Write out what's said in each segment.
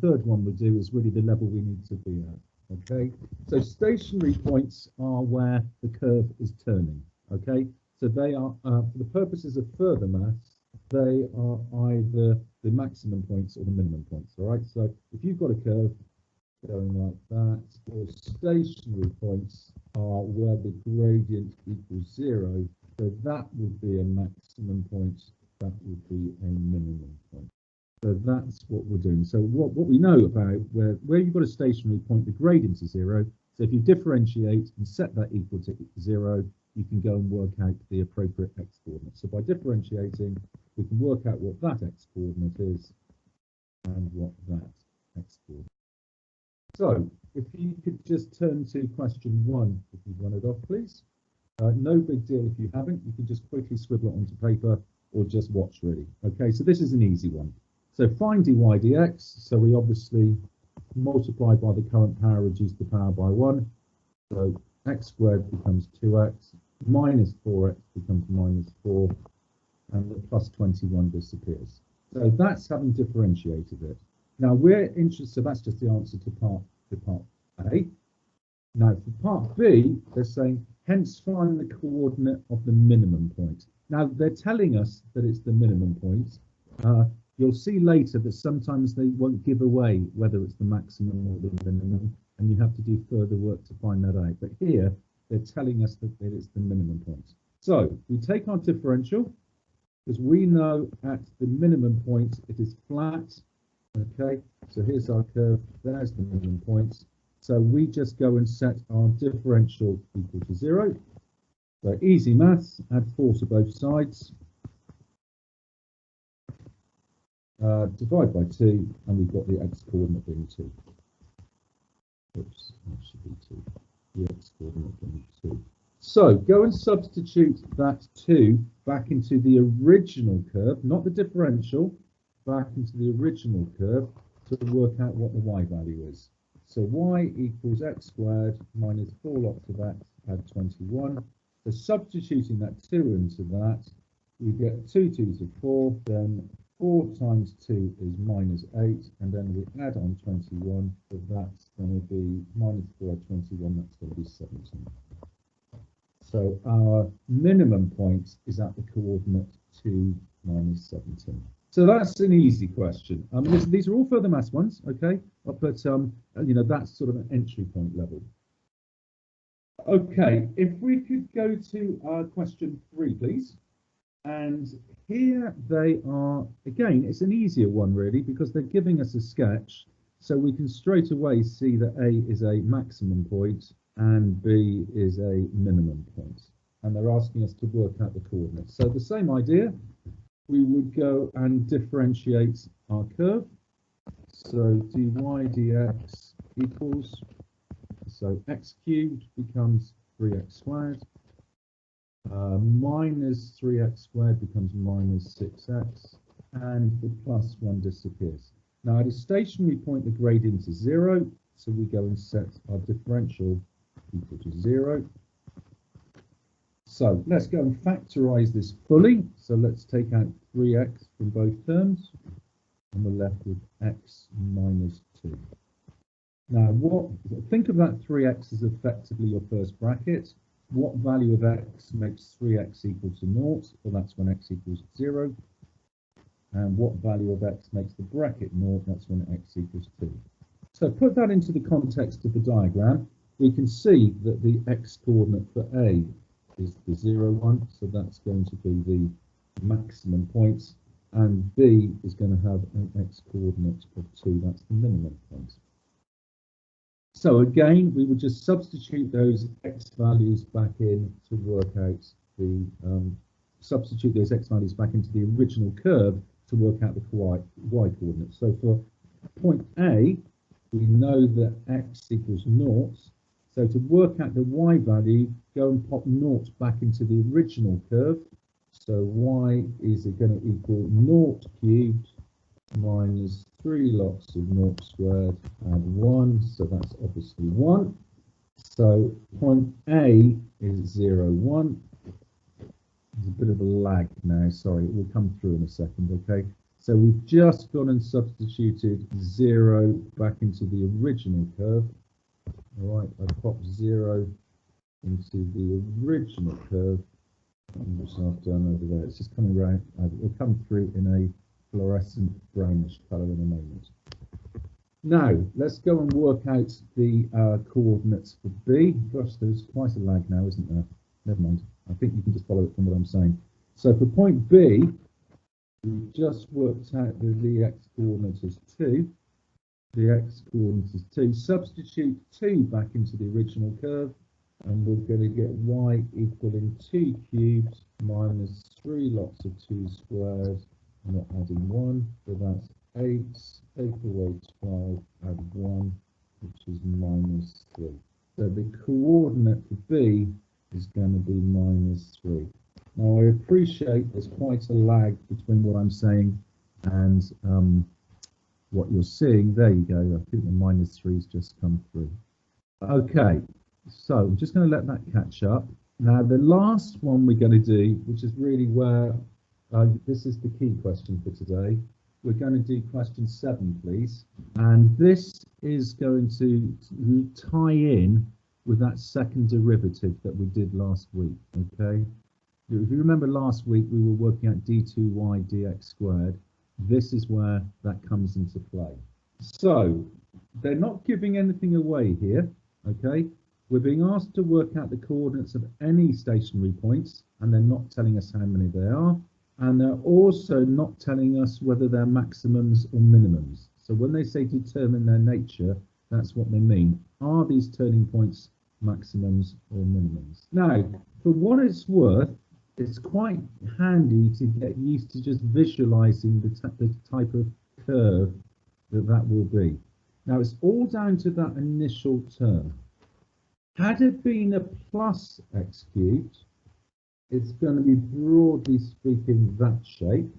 third one we'll do is really the level we need to be at. Okay, so stationary points are where the curve is turning. Okay, so they are, for the purposes of further maths, they are either the maximum points or the minimum points. All right, so if you've got a curve going like that, or stationary points are where the gradient equals 0, so that would be a maximum point, that would be a minimum point. So that's what we're doing. So what we know about where you've got a stationary point, the gradient is 0. So if you differentiate and set that equal to 0, you can go and work out the appropriate x coordinate. So by differentiating, we can work out what that x coordinate is and what that x coordinate. So if you could just turn to question 1, if you'd run it off, please. No big deal if you haven't. You can just quickly scribble it onto paper or just watch, really. Okay, so this is an easy one. So find dy dx. So we obviously multiply by the current power, reduce the power by 1. So x squared becomes 2x, minus 4x becomes minus 4, and the plus 21 disappears. So that's having differentiated it. Now we're interested, so that's just the answer to part A. Now for part B, they're saying, hence find the coordinate of the minimum point. Now they're telling us that it's the minimum point. You'll see later that sometimes they won't give away whether it's the maximum or the minimum, and you have to do further work to find that out. But here, they're telling us that it's the minimum point. So we take our differential, because we know at the minimum point it is flat. Okay, so here's our curve, there's the minimum point. So we just go and set our differential equal to 0. So easy maths, add 4 to both sides. Divide by 2, and we've got the x coordinate being 2. Oops, that should be 2. The x coordinate being 2. So go and substitute that 2 back into the original curve, not the differential, back into the original curve to work out what the y value is. So y equals x squared minus 4 lots of x, add 21. So substituting that 2 into that, we get 2 2s are 4, then 4 times 2 is minus 8, and then we add on 21, so that's going to be minus 4 add 21, that's going to be 17. So our minimum point is at the coordinate 2 minus 17. So that's an easy question. These are all further maths ones, okay? But you know, that's sort of an entry point level. Okay, if we could go to question 3, please. And here they are, again, it's an easier one really, because they're giving us a sketch. So we can straight away see that A is a maximum point and B is a minimum point. And they're asking us to work out the coordinates. So the same idea, we would go and differentiate our curve. So dy dx equals, so x cubed becomes 3x squared. Minus 3x squared becomes minus 6x, and the plus 1 disappears. Now at a stationary point, the gradient is 0, so we go and set our differential equal to 0. So let's go and factorize this fully. So let's take out 3x from both terms, and we're left with x minus 2. Now, think of that 3x as effectively your first bracket. What value of x makes 3x equal to 0? Well, that's when x equals 0. And what value of x makes the bracket 0? That's when x equals 2. So put that into the context of the diagram. We can see that the x coordinate for A is the 0, 1. So that's going to be the maximum points. And B is going to have an x coordinate of 2. That's the minimum point. So again, we would just substitute those x values back in to work out the, substitute those x values back into the original curve to work out the y coordinates. So for point A, we know that x equals 0. So to work out the y value, go and pop 0 back into the original curve. So y is going to equal 0 cubed minus 3 lots of 0 squared and 1, so that's obviously 1. So point A is 0, 1. There's a bit of a lag now, sorry, it will come through in a second, okay? So we've just gone and substituted 0 back into the original curve. All right, I pop 0 into the original curve, which I've done over there. It's just coming around. It will come through in a fluorescent brownish colour in a moment. Now, let's go and work out the coordinates for B. Gosh, there's quite a lag now, isn't there? Never mind. I think you can just follow it from what I'm saying. So for point B, we've just worked out that the x coordinate is 2. The x coordinate is 2. Substitute 2 back into the original curve, and we're going to get y equaling 2 cubed minus 3 lots of 2 squared, not adding 1. So that's 8, take away 12, add 1, which is minus 3. So the coordinate for B is going to be minus 3. Now, I appreciate there's quite a lag between what I'm saying and what you're seeing. There you go. I think the minus 3's just come through. Okay, so I'm just going to let that catch up. Now, the last one we're going to do, which is really where this is the key question for today. We're going to do question 7, please. And this is going to tie in with that second derivative that we did last week, okay? If you remember last week, we were working out d2y dx squared. This is where that comes into play. So they're not giving anything away here, okay? We're being asked to work out the coordinates of any stationary points, and they're not telling us how many they are. And they're also not telling us whether they're maximums or minimums. So when they say determine their nature, that's what they mean. Are these turning points maximums or minimums? Now, for what it's worth, it's quite handy to get used to just visualizing the type of curve that will be. Now, it's all down to that initial term. Had it been a plus x cubed, it's going to be, broadly speaking, that shape.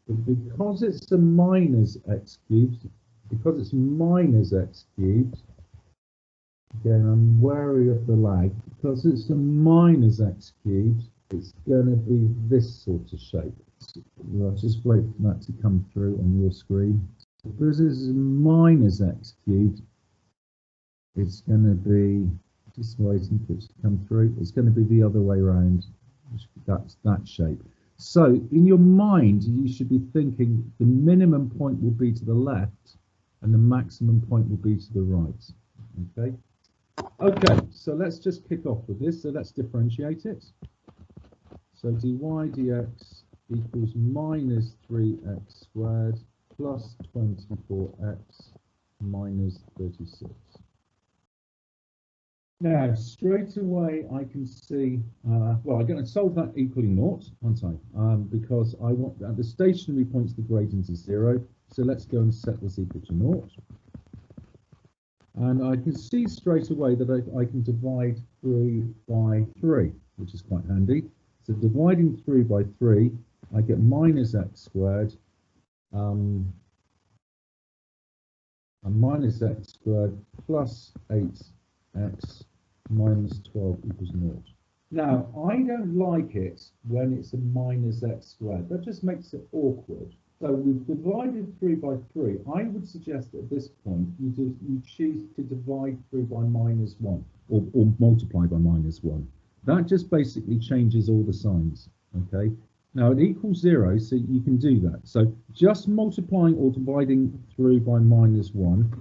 But because it's a minus x cubed, because it's minus x cubed, again, I'm wary of the lag, because it's a minus x cubed, it's going to be this sort of shape. I'll just wait for that to come through on your screen. Because it's minus x cubed, it's going to be, just waiting for it to come through, it's going to be the other way around. That's that shape. So in your mind, you should be thinking the minimum point will be to the left and the maximum point will be to the right. Okay. Okay, so let's just kick off with this. So let's differentiate it. So dy dx equals minus 3x squared plus 24x minus 36. Now, straight away, I can see, well, I'm going to solve that equaling 0, aren't I? Because I want at the stationary points, the gradient is 0. So let's go and set this equal to 0. And I can see straight away that I can divide 3 by 3, which is quite handy. So dividing 3 by 3, I get minus x squared, and minus x squared plus 8x minus 12 equals 0. Now, I don't like it when it's a minus x squared. That just makes it awkward. So we've divided 3 by 3. I would suggest at this point you choose to divide 3 by minus 1 or multiply by minus 1. That just basically changes all the signs. Okay. Now it equals 0, so you can do that. So just multiplying or dividing through by minus 1.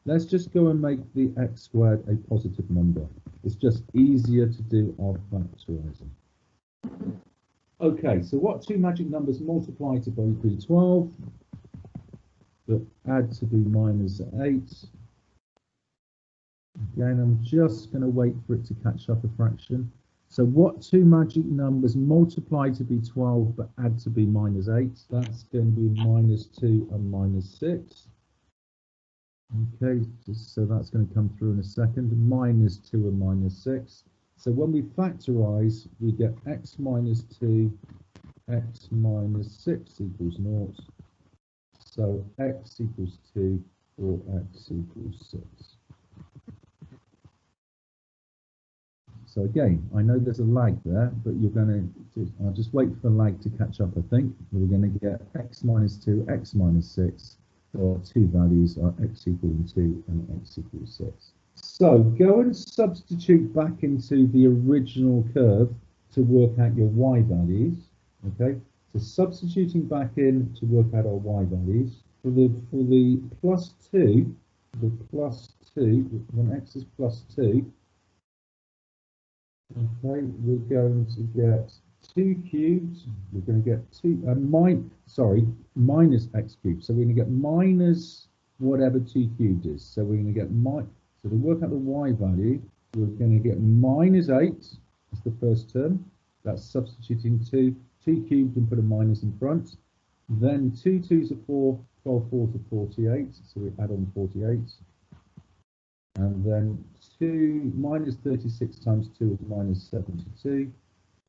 Let's just go and make the x squared a positive number. It's just easier to do our factorising. Okay, so what two magic numbers multiply to both be 12, but add to be minus 8? Again, I'm just going to wait for it to catch up a fraction. So what two magic numbers multiply to be 12, but add to be minus 8? That's going to be minus 2 and minus 6. Okay, so that's going to come through in a second. Minus 2 and minus 6. So when we factorise, we get x minus 2, x minus 6 equals 0. So x equals 2 or x equals 6. So again, I know there's a lag there, but you're going to, I'll just wait for the lag to catch up, I think. We're going to get x minus 2, x minus 6. Our two values are x equals 2 and x equals 6. So go and substitute back into the original curve to work out your y values. Okay, so substituting back in to work out our y values. For the plus 2, when x is plus 2, okay, we're going to get 2 cubed. We're going to get minus x cubed. So we're going to get minus whatever 2 cubed is. So we're going to get so to work out the y value, we're going to get minus 8 as the first term. That's substituting 2 cubed and put a minus in front. Then 2 2s are 4, 12 4s are 48. So we add on 48. And then 2 minus 36 times 2 is minus 72.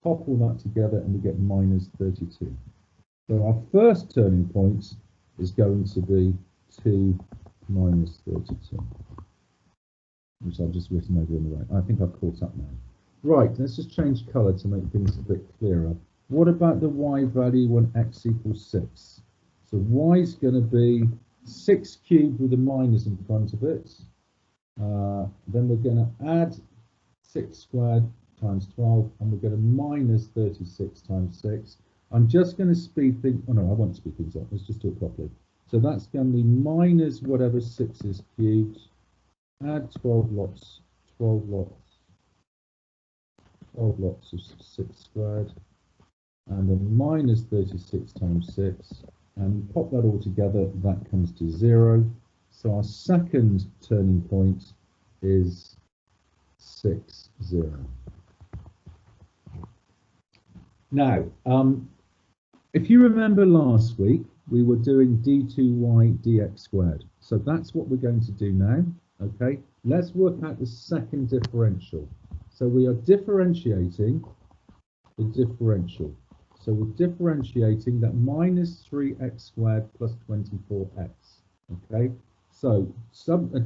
Pop all that together and we get minus 32. So our first turning point is going to be 2 minus 32, which I've just written over on the right. I think I've caught up now. Right, let's just change colour to make things a bit clearer. What about the y value when x equals 6? So y is going to be 6 cubed with a minus in front of it. Then we're going to add 6 squared times 12, and we're going to minus 36 times 6. I'm just going to speed things, oh no, I won't speed things up, let's just do it properly. So that's going to be minus whatever 6 is cubed, add 12 lots of 6 squared, and then minus 36 times 6, and pop that all together, that comes to 0. So our second turning point is 6, 0. Now, if you remember last week, we were doing d2y dx squared. So that's what we're going to do now. Okay, let's work out the second differential. So we are differentiating the differential. So we're differentiating that minus 3x squared plus 24x. Okay, so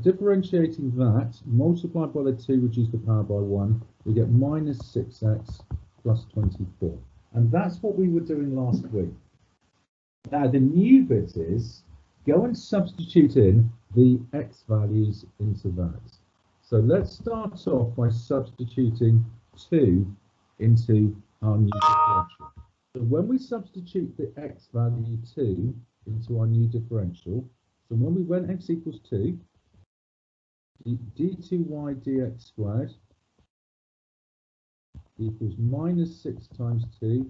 differentiating that, multiplied by the 2, reduce the power by 1, we get minus 6x plus 24. And that's what we were doing last week. Now the new bit is, go and substitute in the x values into that. So let's start off by substituting 2 into our new differential. So when we substitute the x value 2 into our new differential, so when we went x equals 2, d2y dx squared equals minus 6 times 2,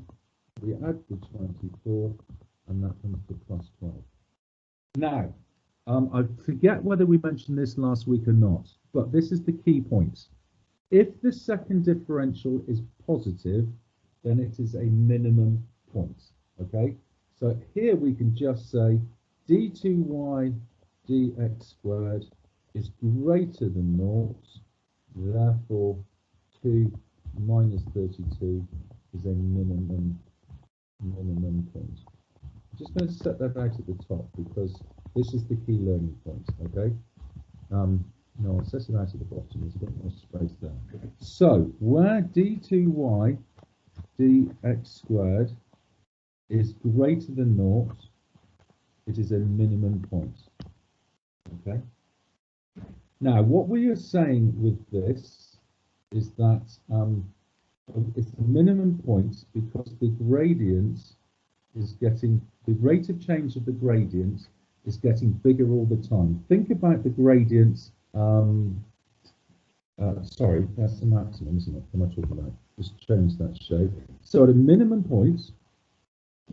we add the 24, and that comes to plus 12. Now, I forget whether we mentioned this last week or not, but this is the key point. If the second differential is positive, then it is a minimum point, okay? So here we can just say d2y dx squared is greater than 0, therefore 2 minus 32 is a minimum point. I'm just going to set that out at the top because this is the key learning point, okay? No, I'll set it out at the bottom, there's a bit more space there. So, where d2y dx squared is greater than 0, it is a minimum point, okay? Now, what we are saying with this is that it's the minimum point because the gradient is getting, the rate of change of the gradient is getting bigger all the time. Think about the gradient, sorry, that's the maximum, isn't it? What am I talking about? Just change that shape. So at a minimum point,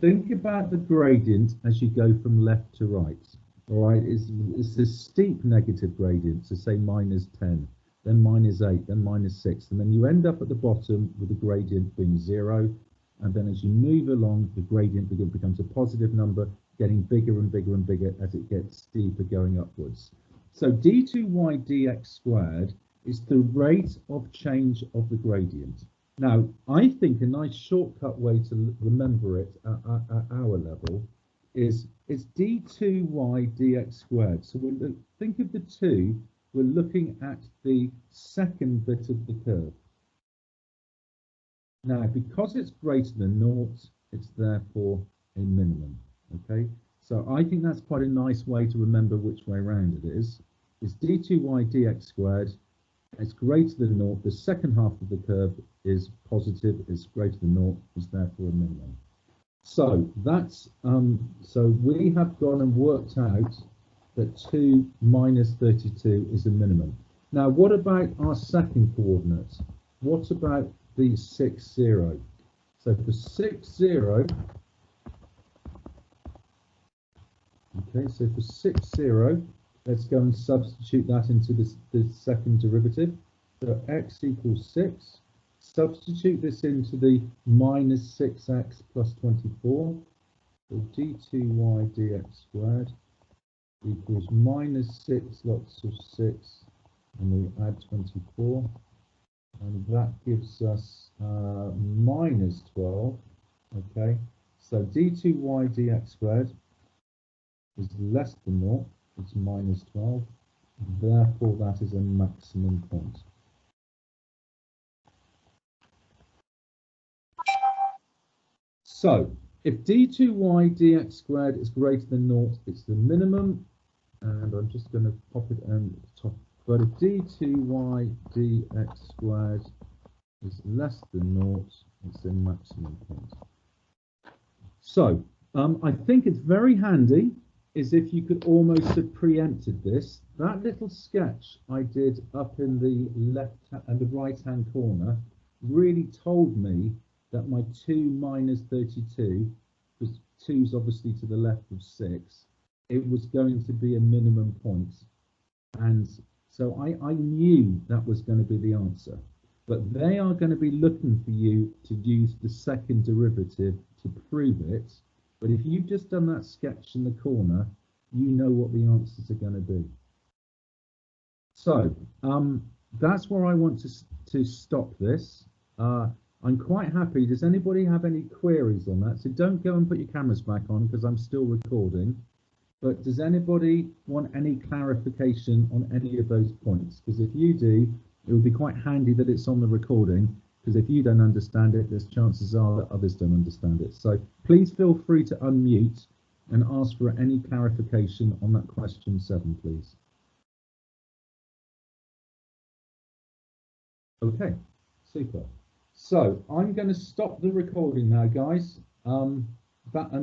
think about the gradient as you go from left to right. All right, it's this steep negative gradient, so say minus 10, then minus 8, then minus 6, and then you end up at the bottom with the gradient being 0. And then as you move along, the gradient becomes a positive number, getting bigger and bigger and bigger as it gets steeper going upwards. So d2y dx squared is the rate of change of the gradient. Now, I think a nice shortcut way to remember it at our level is it's d2y dx squared. So we'll think of the 2, we're looking at the second bit of the curve. Now, because it's greater than naught, it's therefore a minimum. Okay, so I think that's quite a nice way to remember which way around it is. It's d2y dx squared. It's greater than naught. The second half of the curve is positive. It's greater than naught. Is therefore a minimum. So that's so we have gone and worked out that 2 minus 32 is a minimum. Now, what about our second coordinate? What about the 6, 0? So for 6, 0, okay, so for 6, 0, let's go and substitute that into the second derivative. So x equals 6. Substitute this into the minus 6x plus 24. So d2y dx squared equals minus 6 lots of 6, and we add 24. And that gives us minus 12. Okay, so d2y dx squared is less than 0. It's minus 12. Therefore, that is a maximum point. So, if d2y dx squared is greater than 0, it's the minimum. And I'm just going to pop it on the top. But if d2y dx squared is less than 0, it's a maximum point. So, I think it's very handy is if you could almost have preempted this. That little sketch I did up in the left and the right hand corner really told me that my 2 minus 32, because 2 is obviously to the left of 6, it was going to be a minimum point. And so I knew that was going to be the answer. But they are going to be looking for you to use the second derivative to prove it. But if you've just done that sketch in the corner, you know what the answers are going to be. So that's where I want to stop this. I'm quite happy. Does anybody have any queries on that? So don't go and put your cameras back on because I'm still recording. But does anybody want any clarification on any of those points? Because if you do, it would be quite handy that it's on the recording, because if you don't understand it, there's chances are that others don't understand it. So please feel free to unmute and ask for any clarification on that question 7, please. Okay, super. So I'm going to stop the recording now, guys. And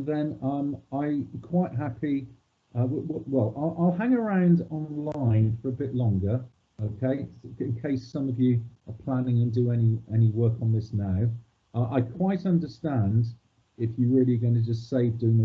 then I'm quite happy. Well, I'll hang around online for a bit longer, okay, in case some of you are planning and do any work on this now. I quite understand if you're really going to just save doing the